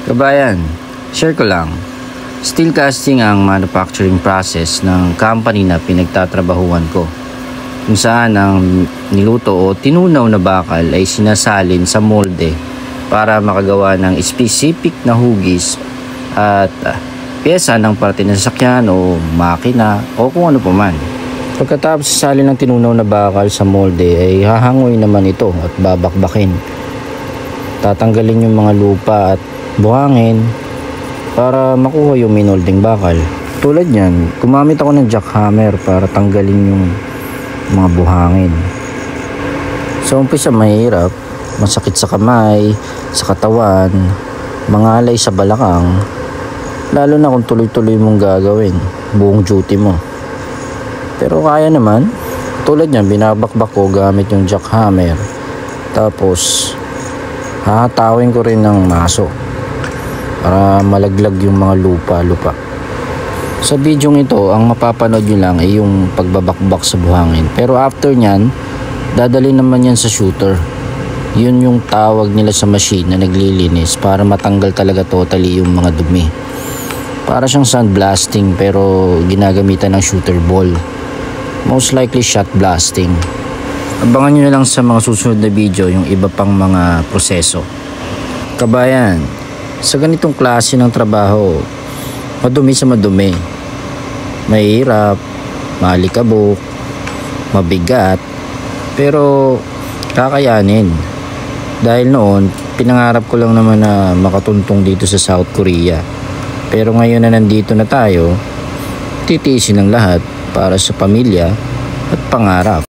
Kabayan, share ko lang. Steel casting ang manufacturing process ng company na pinagtatrabahuan ko. Kung saan ang niluto o tinunaw na bakal ay sinasalin sa molde para makagawa ng specific na hugis at pyesa ng parte ng sasakyan o makina o kung ano pa man. Pagkatapos sasalin ng tinunaw na bakal sa molde ay hahangoy naman ito at babakbakin. Tatanggalin yung mga lupa at buhangin para makuha yung minolding bakal. Tulad yan, gumamit ako ng jackhammer para tanggalin yung mga buhangin. Sa umpisa mahirap, masakit sa kamay, sa katawan, mangalay sa balakang, lalo na kung tuloy-tuloy mong gagawin, buong duty mo. Pero kaya naman, tulad yan, binabakbak ko gamit yung jackhammer. Tapos hahatawin ko rin ng maso para malaglag yung mga lupa. Sa bidyong ito, ang mapapanood nyo lang ay yung pagbabakbak sa buhangin. Pero after nyan, dadali naman yan sa shooter. Yun yung tawag nila sa machine na naglilinis para matanggal talaga totally yung mga dumi. Para siyang sandblasting pero ginagamitan ng shooter ball. Most likely shot blasting. Abangan nyo na lang sa mga susunod na video yung iba pang mga proseso. Kabayan, sa ganitong klase ng trabaho, madumi sa madumi. Mahirap, malikabok, mabigat, pero kakayanin. Dahil noon, pinangarap ko lang naman na makatuntong dito sa South Korea. Pero ngayon na nandito na tayo, titiisin ang lahat para sa pamilya at pangarap.